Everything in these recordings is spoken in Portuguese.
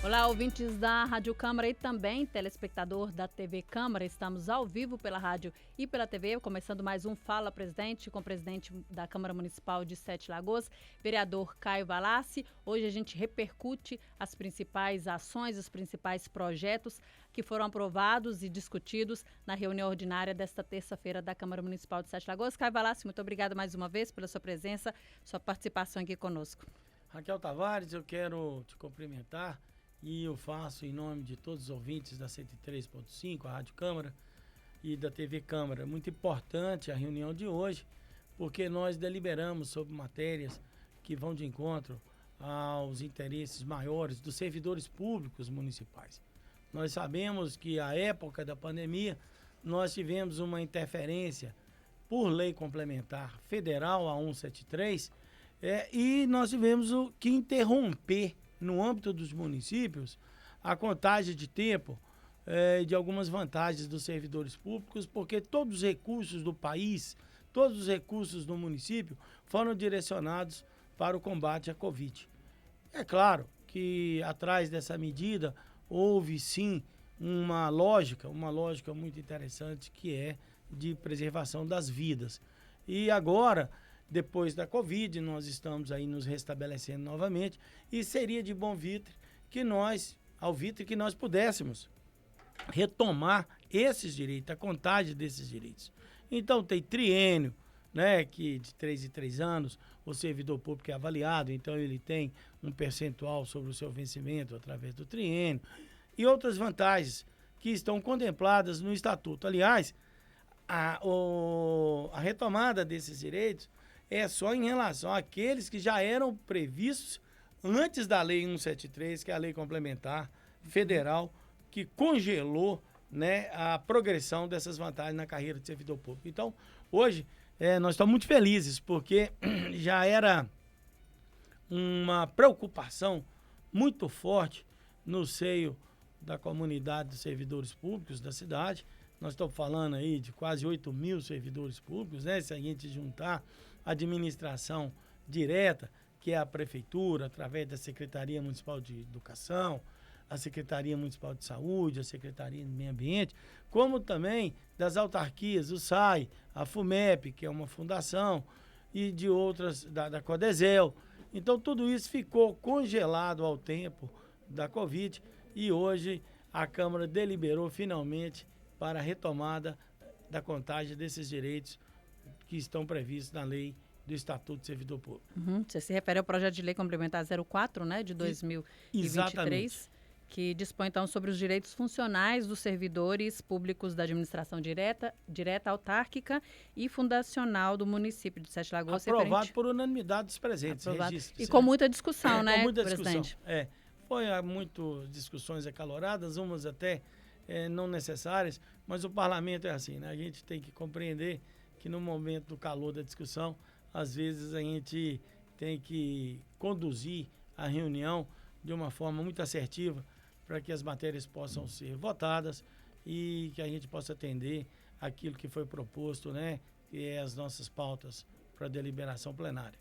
Olá, ouvintes da Rádio Câmara e também telespectador da TV Câmara. Estamos ao vivo pela rádio e pela TV, começando mais um Fala Presidente com o presidente da Câmara Municipal de Sete Lagoas, vereador Caio Valassi. Hoje a gente repercute as principais ações, os principais projetos que foram aprovados e discutidos na reunião ordinária desta terça-feira da Câmara Municipal de Sete Lagoas. Caio Valassi, muito obrigada mais uma vez pela sua presença, sua participação aqui conosco. Raquel Tavares, eu quero te cumprimentar e eu faço em nome de todos os ouvintes da 103.5, a Rádio Câmara e da TV Câmara. Muito importante a reunião de hoje, porque nós deliberamos sobre matérias que vão de encontro aos interesses maiores dos servidores públicos municipais. Nós sabemos que a época da pandemia nós tivemos uma interferência por lei complementar federal, a 173, e nós tivemos que interromper no âmbito dos municípios a contagem de tempo de algumas vantagens dos servidores públicos, porque todos os recursos do país, todos os recursos do município foram direcionados para o combate à Covid. É claro que atrás dessa medida houve sim uma lógica muito interessante, que é de preservação das vidas. E agora, depois da Covid, nós estamos aí nos restabelecendo novamente e seria de bom vitre que nós pudéssemos retomar esses direitos, a contagem desses direitos. Então tem triênio, né, que de 3 em 3 anos o servidor público é avaliado, então ele tem um percentual sobre o seu vencimento através do triênio e outras vantagens que estão contempladas no Estatuto. Aliás, a retomada desses direitos é só em relação àqueles que já eram previstos antes da Lei 173, que é a lei complementar federal, que congelou, né, a progressão dessas vantagens na carreira de servidor público. Então, hoje, nós estamos muito felizes, porque já era uma preocupação muito forte no seio da comunidade dos servidores públicos da cidade. Nós estamos falando aí de quase 8 mil servidores públicos, né? Se a gente juntar a administração direta, que é a prefeitura, através da Secretaria Municipal de Educação, a Secretaria Municipal de Saúde, a Secretaria do Meio Ambiente, como também das autarquias, o SAI, a FUMEP, que é uma fundação, e de outras, da CODESEL. Então, tudo isso ficou congelado ao tempo da Covid e hoje a Câmara deliberou finalmente para a retomada da contagem desses direitos que estão previstos na lei do Estatuto do Servidor Público. Você se refere ao projeto de lei complementar 04, né, de 2023, Exatamente. que dispõe então sobre os direitos funcionais dos servidores públicos da administração direta, autárquica e fundacional do município de Sete Lagoas. Aprovado por unanimidade dos presentes. E com muita discussão, né, com muita presidente? discussão. Foi muitas discussões acaloradas, umas até não necessárias, mas o parlamento é assim, né? A gente tem que compreender que no momento do calor da discussão, às vezes a gente tem que conduzir a reunião de uma forma muito assertiva para que as matérias possam ser votadas e que a gente possa atender aquilo que foi proposto, né? Que é as nossas pautas para deliberação plenária.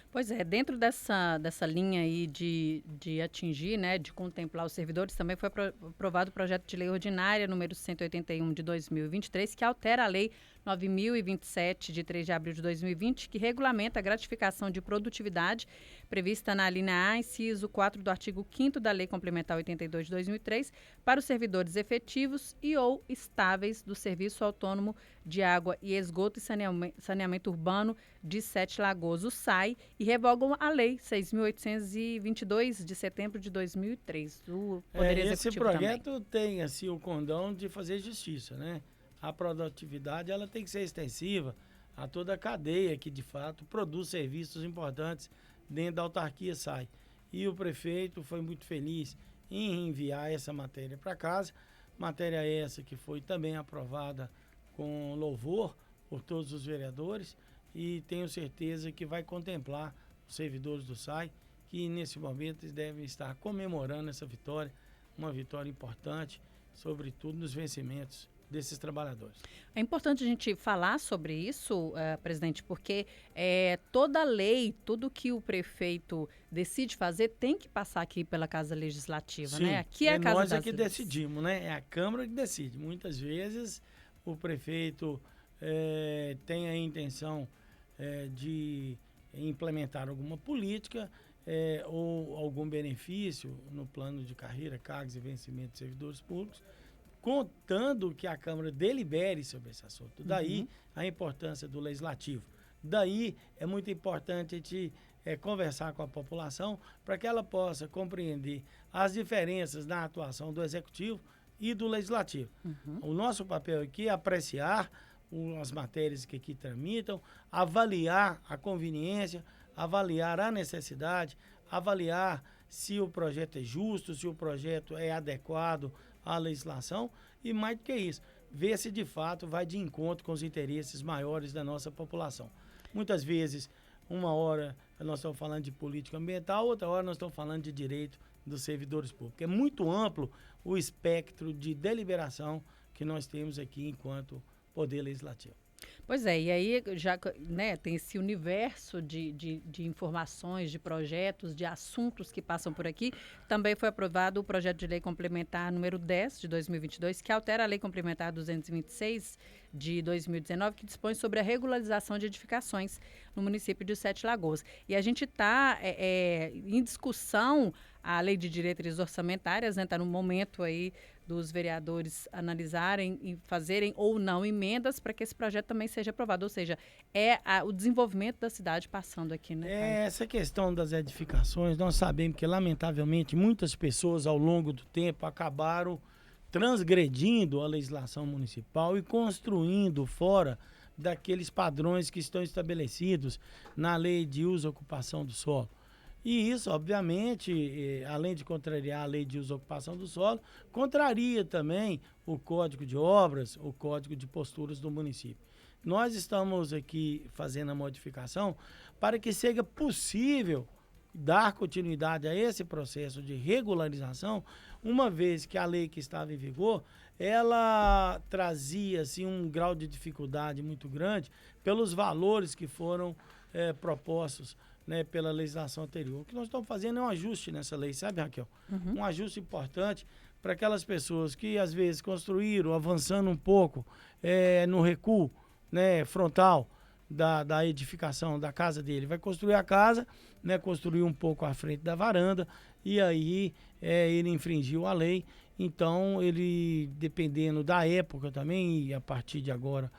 Pois é, dentro dessa linha aí de atingir, né, de contemplar os servidores, também foi aprovado o projeto de lei ordinária número 181 de 2023, que altera a lei 9.027 de 3 de abril de 2020, que regulamenta a gratificação de produtividade prevista na linha A, inciso 4 do artigo 5º da Lei Complementar 82 de 2003, para os servidores efetivos e ou estáveis do Serviço Autônomo de Água e Esgoto e Saneamento Urbano de Sete Lagoas, o SAI, e revogam a Lei 6.822 de setembro de 2003 do Poder Executivo. Esse projeto tem assim o condão de fazer justiça, né? A produtividade ela tem que ser extensiva a toda a cadeia que de fato produz serviços importantes dentro da autarquia SAI. E o prefeito foi muito feliz em enviar essa matéria para casa, matéria essa que foi também aprovada com louvor por todos os vereadores, e tenho certeza que vai contemplar os servidores do SAI, que nesse momento eles devem estar comemorando essa vitória, uma vitória importante, sobretudo nos vencimentos desses trabalhadores. É importante a gente falar sobre isso, presidente, porque toda lei, tudo que o prefeito decide fazer tem que passar aqui pela Casa Legislativa, Sim, né? Aqui é a Casa nós das que Leis. decidimos, né? É a Câmara que decide. Muitas vezes o prefeito tem a intenção de implementar alguma política ou algum benefício no plano de carreira, cargos e vencimento de servidores públicos, contando que a Câmara delibere sobre esse assunto. Daí a importância do Legislativo. Daí é muito importante a gente conversar com a população para que ela possa compreender as diferenças na atuação do Executivo e do Legislativo. O nosso papel aqui é apreciar as matérias que aqui tramitam, avaliar a conveniência, avaliar a necessidade, avaliar se o projeto é justo, se o projeto é adequado à legislação e, mais do que isso, ver se de fato vai de encontro com os interesses maiores da nossa população. Muitas vezes, uma hora nós estamos falando de política ambiental, outra hora nós estamos falando de direito dos servidores públicos. É muito amplo o espectro de deliberação que nós temos aqui enquanto Poder Legislativo. Pois é, e aí já tem esse universo de informações, de projetos, de assuntos que passam por aqui. Também foi aprovado o projeto de lei complementar número 10 de 2022, que altera a lei complementar 226 de 2019, que dispõe sobre a regularização de edificações no município de Sete Lagoas. E a gente está em discussão a lei de diretrizes orçamentárias, né? Está no momento aí dos vereadores analisarem e fazerem ou não emendas para que esse projeto também seja aprovado. Ou seja, o desenvolvimento da cidade passando aqui, né? Essa questão das edificações, nós sabemos que, lamentavelmente, muitas pessoas ao longo do tempo acabaram transgredindo a legislação municipal e construindo fora daqueles padrões que estão estabelecidos na lei de uso e ocupação do solo. E isso, obviamente, além de contrariar a lei de uso e ocupação do solo, contraria também o Código de Obras, o Código de Posturas do município. Nós estamos aqui fazendo a modificação para que seja possível dar continuidade a esse processo de regularização, uma vez que a lei que estava em vigor, ela trazia assim, um grau de dificuldade muito grande pelos valores que foram propostos, né, pela legislação anterior. O que nós estamos fazendo é um ajuste nessa lei, sabe, Raquel? Um ajuste importante para aquelas pessoas que, às vezes, construíram, avançando um pouco no recuo, né, frontal da edificação da casa dele. Vai construir a casa, né, construir um pouco à frente da varanda, e aí ele infringiu a lei. Então, ele, dependendo da época também, e a partir de agora,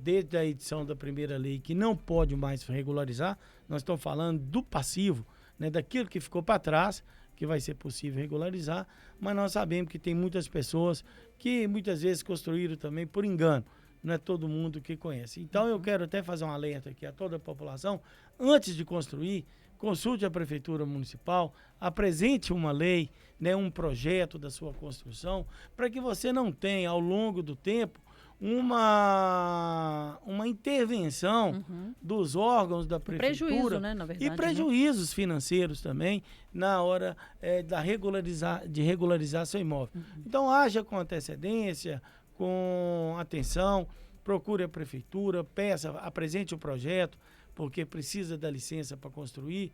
desde a edição da primeira lei, que não pode mais regularizar, nós estamos falando do passivo, né, daquilo que ficou para trás, que vai ser possível regularizar, mas nós sabemos que tem muitas pessoas que muitas vezes construíram também por engano, não é todo mundo que conhece. Então eu quero até fazer um alerta aqui a toda a população, antes de construir, consulte a Prefeitura Municipal, apresente uma lei, né, um projeto da sua construção, para que você não tenha ao longo do tempo uma intervenção dos órgãos da prefeitura, prejuízo, né, na verdade, e prejuízos financeiros também na hora de regularizar seu imóvel. Então haja com antecedência, com atenção, procure a prefeitura, peça, apresente o projeto, porque precisa da licença para construir.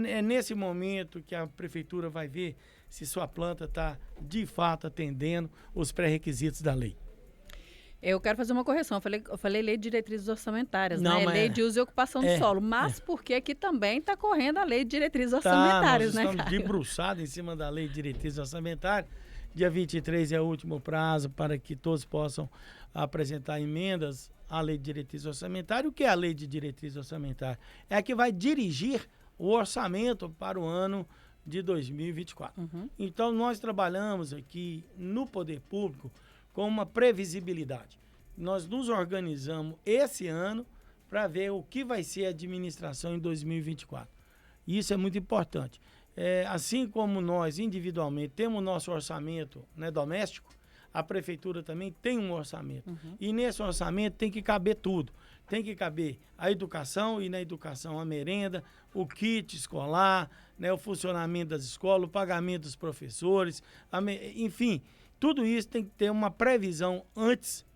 É nesse momento que a prefeitura vai ver se sua planta está de fato atendendo os pré-requisitos da lei. Eu quero fazer uma correção. Eu falei lei de diretrizes orçamentárias, não, né? Lei de uso e ocupação do solo. Mas porque aqui também está correndo a lei de diretrizes orçamentárias, nós né, estamos debruçados em cima da lei de diretrizes orçamentárias. Dia 23 é o último prazo para que todos possam apresentar emendas à lei de diretrizes orçamentárias. O que é a lei de diretrizes orçamentárias? É a que vai dirigir o orçamento para o ano de 2024. Então, nós trabalhamos aqui no Poder Público com uma previsibilidade. Nós nos organizamos esse ano para ver o que vai ser a administração em 2024. Isso é muito importante. Assim como nós, individualmente, temos o nosso orçamento, né, doméstico, a prefeitura também tem um orçamento. E nesse orçamento tem que caber tudo. Tem que caber a educação, e na educação a merenda, o kit escolar, né, o funcionamento das escolas, o pagamento dos professores, enfim, Tudo isso tem que ter uma previsão antes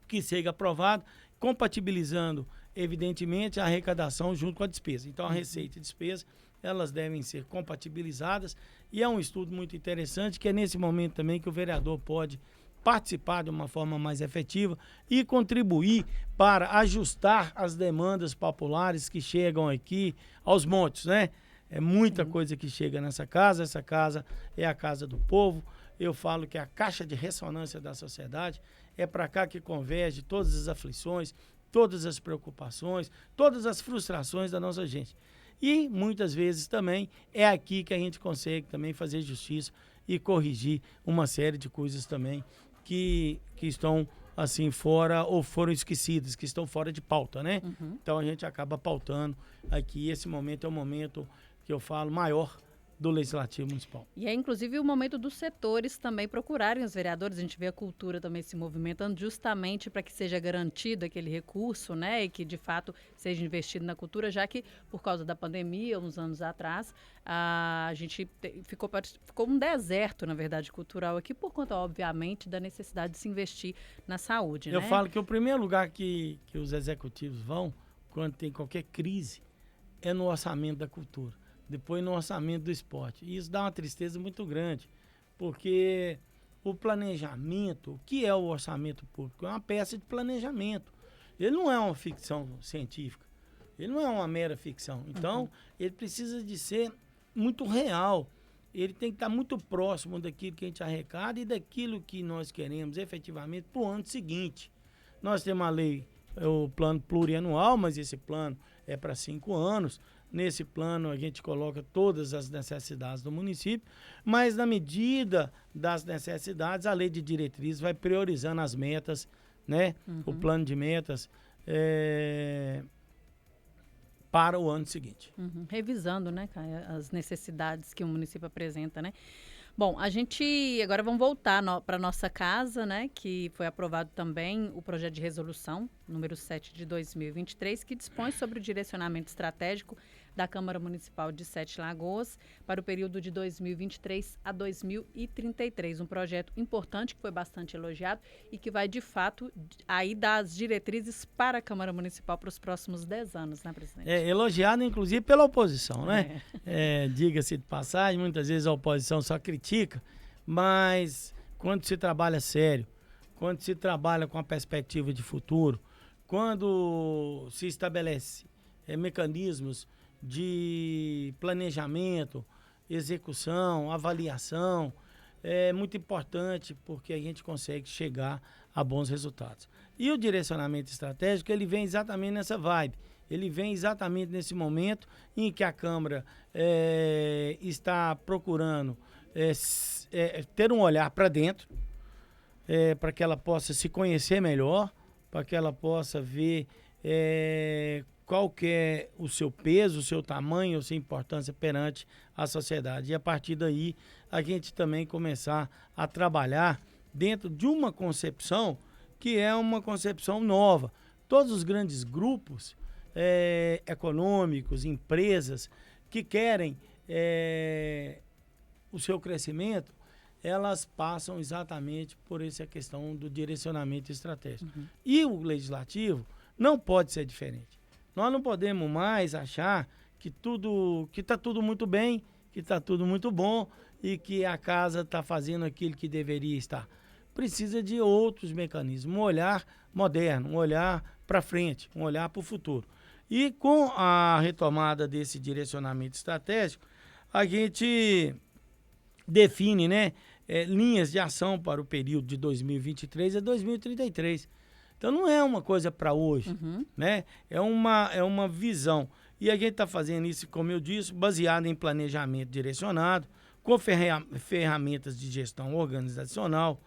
que seja aprovado, compatibilizando, evidentemente, a arrecadação junto com a despesa. Então, a receita e despesa, elas devem ser compatibilizadas, e é um estudo muito interessante, que é nesse momento também que o vereador pode participar de uma forma mais efetiva e contribuir para ajustar as demandas populares que chegam aqui aos montes, né? É muita coisa que chega nessa casa, essa casa é a casa do povo. Eu falo que é a caixa de ressonância da sociedade, é para cá que converge todas as aflições, todas as preocupações, todas as frustrações da nossa gente. E muitas vezes também é aqui que a gente consegue também fazer justiça e corrigir uma série de coisas também que estão assim fora ou foram esquecidas, que estão fora de pauta, né? Então a gente acaba pautando aqui. Esse momento é um momento que eu falo maior do Legislativo Municipal. E é inclusive o momento dos setores também procurarem os vereadores. A gente vê a cultura também se movimentando justamente para que seja garantido aquele recurso, né? E que de fato seja investido na cultura, já que por causa da pandemia, uns anos atrás, a gente ficou um deserto, na verdade, cultural aqui, por conta, obviamente, da necessidade de se investir na saúde. Eu né? falo que o primeiro lugar que os executivos vão, quando tem qualquer crise, é no orçamento da cultura. Depois no orçamento do esporte. E isso dá uma tristeza muito grande, porque o planejamento, o que é o orçamento público? É uma peça de planejamento. Ele não é uma ficção científica, ele não é uma mera ficção. Então, ele precisa de ser muito real. Ele tem que estar muito próximo daquilo que a gente arrecada e daquilo que nós queremos efetivamente para o ano seguinte. Nós temos a lei, o plano plurianual, mas esse plano é para 5 anos. Nesse plano a gente coloca todas as necessidades do município, mas na medida das necessidades, a lei de diretrizes vai priorizando as metas, né? O plano de metas para o ano seguinte. Revisando, né, Caia, as necessidades que o município apresenta, né? Bom, a gente agora vamos voltar para nossa casa, né, que foi aprovado também o projeto de resolução número 7 de 2023, que dispõe sobre o direcionamento estratégico da Câmara Municipal de Sete Lagoas para o período de 2023 a 2033. Um projeto importante que foi bastante elogiado e que vai, de fato, aí dar as diretrizes para a Câmara Municipal para os próximos 10 anos, né, presidente? É elogiado, inclusive, pela oposição, né? Diga-se de passagem, muitas vezes a oposição só critica, mas quando se trabalha sério, quando se trabalha com a perspectiva de futuro, quando se estabelece mecanismos de planejamento, execução, avaliação, é muito importante porque a gente consegue chegar a bons resultados. E o direcionamento estratégico, ele vem exatamente nessa vibe. Ele vem exatamente nesse momento em que a Câmara está procurando ter um olhar para dentro, para que ela possa se conhecer melhor, para que ela possa ver qual que é o seu peso, o seu tamanho, a sua importância perante a sociedade. E a partir daí, a gente também começar a trabalhar dentro de uma concepção que é uma concepção nova. Todos os grandes grupos econômicos, empresas que querem o seu crescimento, elas passam exatamente por essa questão do direcionamento estratégico. E o legislativo não pode ser diferente. Nós não podemos mais achar que está tudo muito bem, que está tudo muito bom e que a casa está fazendo aquilo que deveria estar. Precisa de outros mecanismos, um olhar moderno, um olhar para frente, um olhar para o futuro. E com a retomada desse direcionamento estratégico, a gente define, né, linhas de ação para o período de 2023 a 2033. Então não é uma coisa para hoje, né? É uma visão. E a gente está fazendo isso, como eu disse, baseado em planejamento direcionado, com ferramentas de gestão organizacional,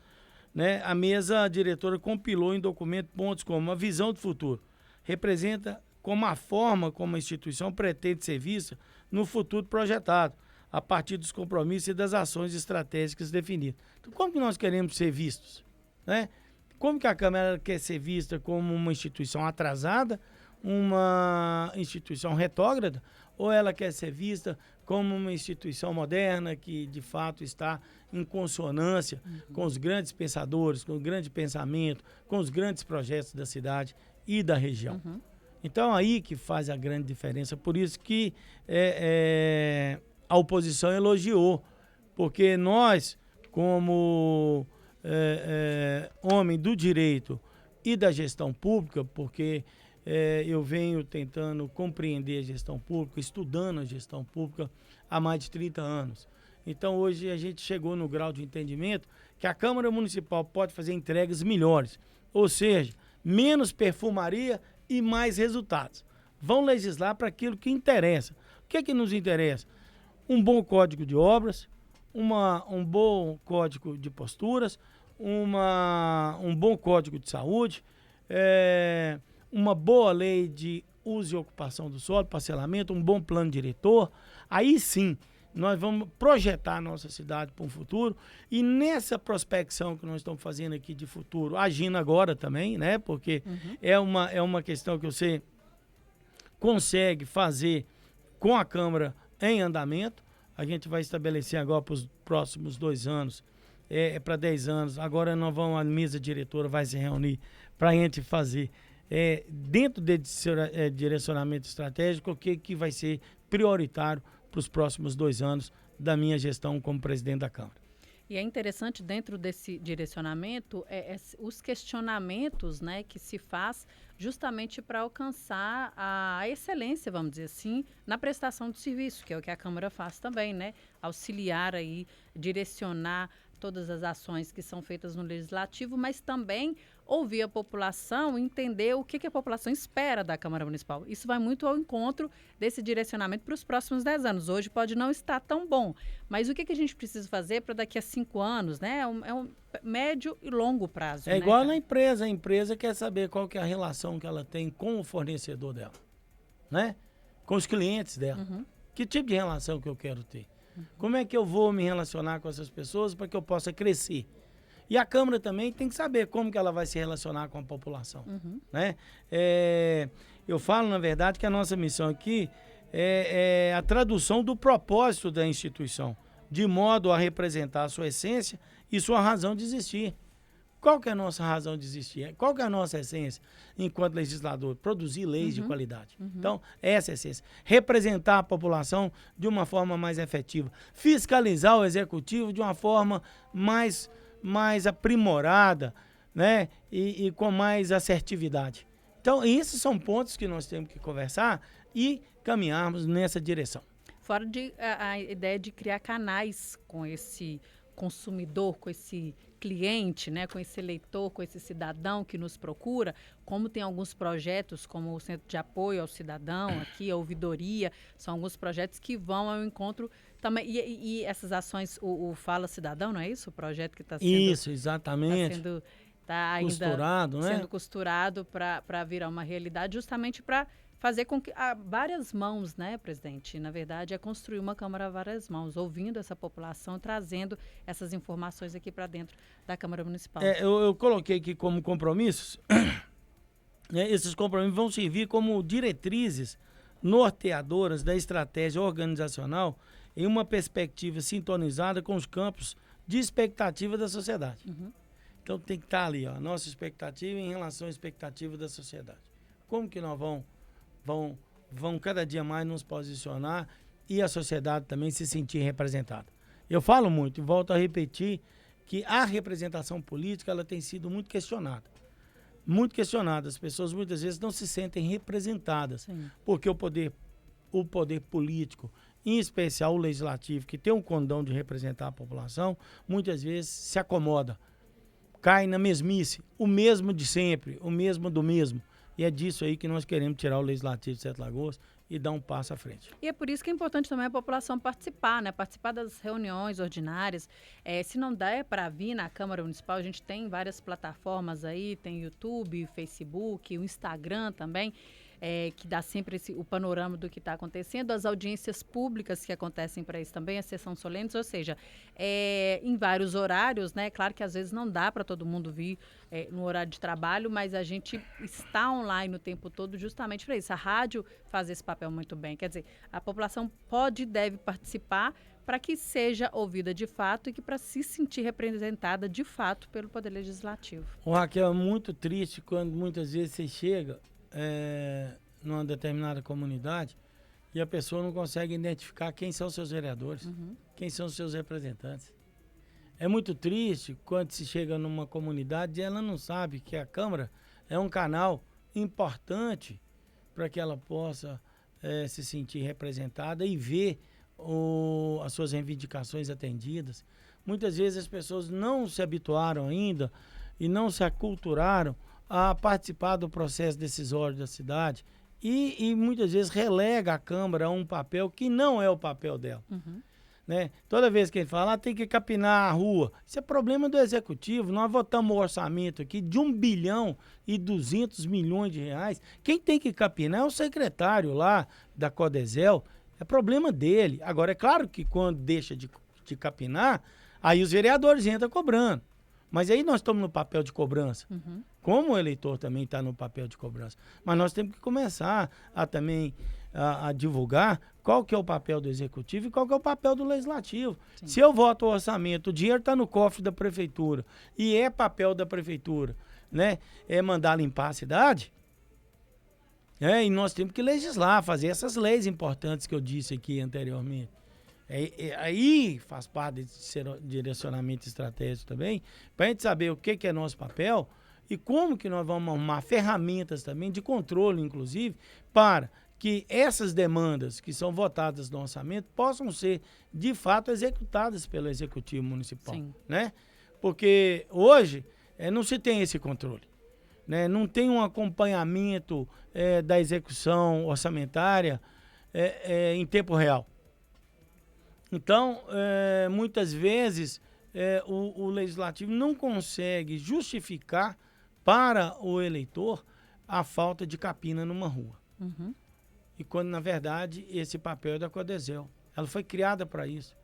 né? A mesa diretora compilou em documento pontos como a visão do futuro. Representa como a forma como a instituição pretende ser vista no futuro projetado, a partir dos compromissos e das ações estratégicas definidas. Então, como que nós queremos ser vistos, né? Como que a Câmara quer ser vista como uma instituição atrasada, uma instituição retrógrada, ou ela quer ser vista como uma instituição moderna que, de fato, está em consonância com os grandes pensadores, com o grande pensamento, com os grandes projetos da cidade e da região. Então, aí que faz a grande diferença. Por isso que a oposição elogiou, porque nós, como homem do direito e da gestão pública, porque eu venho tentando compreender a gestão pública, estudando a gestão pública há mais de 30 anos. Então, hoje a gente chegou no grau de entendimento que a Câmara Municipal pode fazer entregas melhores, ou seja, menos perfumaria e mais resultados. Vão legislar para aquilo que interessa. O que é que nos interessa? Um bom código de obras, um bom código de posturas, um bom código de saúde, uma boa lei de uso e ocupação do solo, parcelamento, um bom plano diretor. Aí sim, nós vamos projetar a nossa cidade para um futuro, e nessa prospecção que nós estamos fazendo aqui de futuro, agindo agora também, né? Porque é uma questão que você consegue fazer com a Câmara em andamento. A gente vai estabelecer agora para os próximos 2 anos, para 10 anos. Agora a mesa diretora vai se reunir para a gente fazer, dentro desse direcionamento estratégico, o que vai ser prioritário para os próximos 2 anos da minha gestão como presidente da Câmara. E é interessante, dentro desse direcionamento, os questionamentos, né, que se faz justamente para alcançar a excelência, vamos dizer assim, na prestação de serviço, que é o que a Câmara faz também, né? Auxiliar aí, direcionar todas as ações que são feitas no Legislativo, mas também ouvir a população, entender o que a população espera da Câmara Municipal. Isso vai muito ao encontro desse direcionamento para os próximos 10 anos. Hoje pode não estar tão bom, mas o que a gente precisa fazer para daqui a 5 anos, né? É um médio e longo prazo. É igual na empresa. A empresa quer saber qual que é a relação que ela tem com o fornecedor dela, né? Com os clientes dela. Que tipo de relação que eu quero ter? Como é que eu vou me relacionar com essas pessoas para que eu possa crescer? E a Câmara também tem que saber como que ela vai se relacionar com a população, né? Eu falo, na verdade, que a nossa missão aqui é a tradução do propósito da instituição, de modo a representar a sua essência e sua razão de existir. Qual que é a nossa razão de existir? Qual que é a nossa essência enquanto legislador? Produzir leis de qualidade. Então, essa é a essência. Representar a população de uma forma mais efetiva. Fiscalizar o executivo de uma forma mais aprimorada, né? E com mais assertividade. Então, esses são pontos que nós temos que conversar e caminharmos nessa direção. Fora a ideia de criar canais com esse consumidor, com esse cliente, né, com esse eleitor, com esse cidadão que nos procura, como tem alguns projetos, como o Centro de Apoio ao Cidadão, aqui, a Ouvidoria, são alguns projetos que vão ao encontro também. E essas ações, o Fala Cidadão, não é isso? O projeto que está sendo... Isso, exatamente. Está ainda costurado, né? Sendo costurado para virar uma realidade, justamente para fazer com que várias mãos, né, presidente? Na verdade, é construir uma Câmara a várias mãos, ouvindo essa população, trazendo essas informações aqui para dentro da Câmara Municipal. Eu coloquei aqui como compromissos. Esses compromissos vão servir como diretrizes norteadoras da estratégia organizacional em uma perspectiva sintonizada com os campos de expectativa da sociedade. Então tem que estar ali, ó, a nossa expectativa em relação à expectativa da sociedade. Como que nós vão cada dia mais nos posicionar e a sociedade também se sentir representada. Eu falo muito e volto a repetir que a representação política ela tem sido muito questionada. Muito questionada. As pessoas muitas vezes não se sentem representadas. Sim. Porque o poder político, em especial o legislativo, que tem um condão de representar a população, muitas vezes se acomoda. Cai na mesmice, o mesmo de sempre, o mesmo do mesmo. E é disso aí que nós queremos tirar o Legislativo de Sete Lagoas e dar um passo à frente. E é por isso que é importante também a população participar, né? Participar das reuniões ordinárias. Se não der para vir na Câmara Municipal, a gente tem várias plataformas aí, tem YouTube, Facebook, o Instagram também. que dá sempre o panorama do que está acontecendo, as audiências públicas que acontecem para isso também, as sessões solenes, ou seja, em vários horários, né? Claro que às vezes não dá para todo mundo vir no horário de trabalho, mas a gente está online o tempo todo justamente para isso. A rádio faz esse papel muito bem, quer dizer, a população pode e deve participar para que seja ouvida de fato e que para se sentir representada de fato pelo Poder Legislativo. O Raquel, é muito triste quando muitas vezes você chega numa determinada comunidade e a pessoa não consegue identificar quem são seus vereadores, quem são os seus representantes. É muito triste quando se chega numa comunidade e ela não sabe que a Câmara é um canal importante para que ela possa se sentir representada e ver as suas reivindicações atendidas. Muitas vezes as pessoas não se habituaram ainda e não se aculturaram a participar do processo decisório da cidade e muitas vezes relega a Câmara a um papel que não é o papel dela. Né? Toda vez que ele fala, tem que capinar a rua. Isso é problema do Executivo. Nós votamos um orçamento aqui de 1,2 bilhão. Quem tem que capinar é o secretário lá da Codesel. É problema dele. Agora, é claro que quando deixa de capinar, aí os vereadores entram cobrando. Mas aí nós estamos no papel de cobrança. Como o eleitor também está no papel de cobrança. Mas nós temos que começar a divulgar qual que é o papel do Executivo e qual que é o papel do Legislativo. Sim. Se eu voto o orçamento, o dinheiro está no cofre da Prefeitura e é papel da Prefeitura, né, mandar limpar a cidade, e nós temos que legislar, fazer essas leis importantes que eu disse aqui anteriormente. Aí faz parte desse direcionamento estratégico também, para a gente saber o que é nosso papel e como que nós vamos arrumar ferramentas também de controle, inclusive, para que essas demandas que são votadas no orçamento possam ser, de fato, executadas pelo Executivo Municipal. Sim. Né? Porque hoje não se tem esse controle. Né? Não tem um acompanhamento da execução orçamentária em tempo real. Então, muitas vezes, o Legislativo não consegue justificar para o eleitor a falta de capina numa rua. E quando, na verdade, esse papel é da Codesel. Ela foi criada para isso.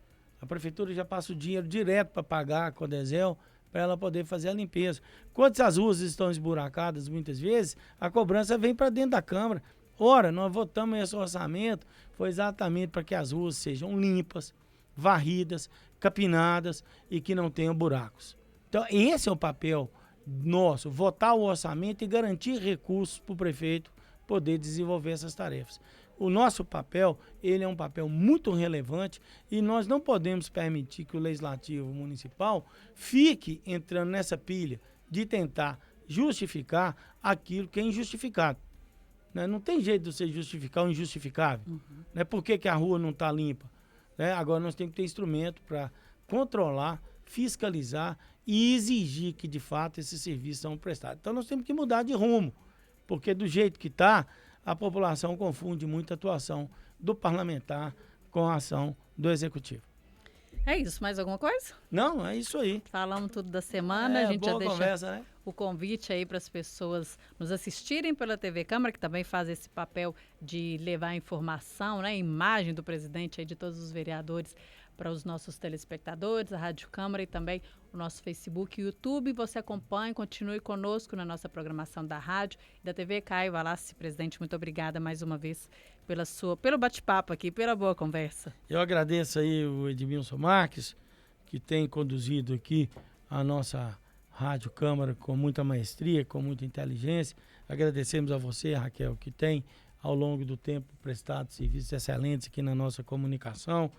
A Prefeitura já passa o dinheiro direto para pagar a Codesel para ela poder fazer a limpeza. Quando as ruas estão esburacadas, muitas vezes, a cobrança vem para dentro da Câmara. Ora, nós votamos esse orçamento, foi exatamente para que as ruas sejam limpas, varridas, capinadas e que não tenham buracos. Então, esse é o papel nosso, votar o orçamento e garantir recursos para o prefeito poder desenvolver essas tarefas. O nosso papel, ele é um papel muito relevante e nós não podemos permitir que o Legislativo Municipal fique entrando nessa pilha de tentar justificar aquilo que é injustificado. Né? Não tem jeito de você justificar o injustificável. Né? Por que a rua não está limpa? Né? Agora nós temos que ter instrumento para controlar, fiscalizar e exigir que de fato esses serviços são prestados. Então nós temos que mudar de rumo, porque do jeito que está, a população confunde muito a atuação do parlamentar com a ação do Executivo. É isso, mais alguma coisa? Não, é isso aí. Falamos tudo da semana, a gente já deixa conversa, né? O convite aí para as pessoas nos assistirem pela TV Câmara, que também faz esse papel de levar informação, né, imagem do presidente aí, de todos os vereadores para os nossos telespectadores, a Rádio Câmara e também o nosso Facebook e YouTube. Você acompanha, continue conosco na nossa programação da rádio e da TV. Caio Valassi, presidente, muito obrigada mais uma vez pelo bate-papo aqui, pela boa conversa. Eu agradeço aí o Edmilson Marques, que tem conduzido aqui a nossa Rádio Câmara com muita maestria, com muita inteligência. Agradecemos a você, Raquel, que tem ao longo do tempo prestado serviços excelentes aqui na nossa comunicação.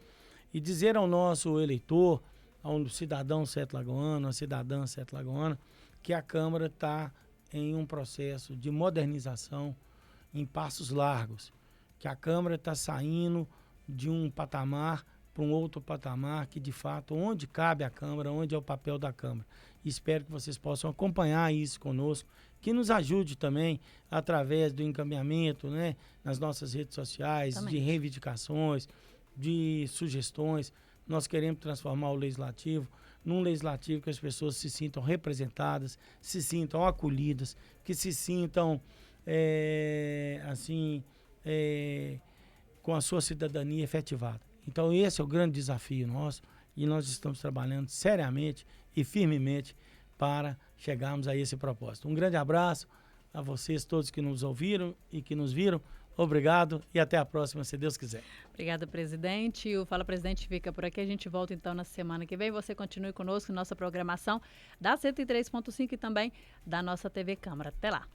E dizer ao nosso eleitor, ao cidadão sete-lagoano, à cidadã sete-lagoana, que a Câmara está em um processo de modernização em passos largos, que a Câmara está saindo de um patamar para um outro patamar, que de fato, onde cabe a Câmara, onde é o papel da Câmara. Espero que vocês possam acompanhar isso conosco, que nos ajude também através do encaminhamento, né, nas nossas redes sociais, também, de reivindicações, de sugestões. Nós queremos transformar o Legislativo num Legislativo que as pessoas se sintam representadas, se sintam acolhidas, que se sintam com a sua cidadania efetivada. Então esse é o grande desafio nosso e nós estamos trabalhando seriamente e firmemente para chegarmos a esse propósito. Um grande abraço a vocês todos que nos ouviram e que nos viram. Obrigado e até a próxima, se Deus quiser. Obrigada, presidente. O Fala Presidente fica por aqui. A gente volta então na semana que vem. Você continue conosco em nossa programação da 103.5 e também da nossa TV Câmara. Até lá.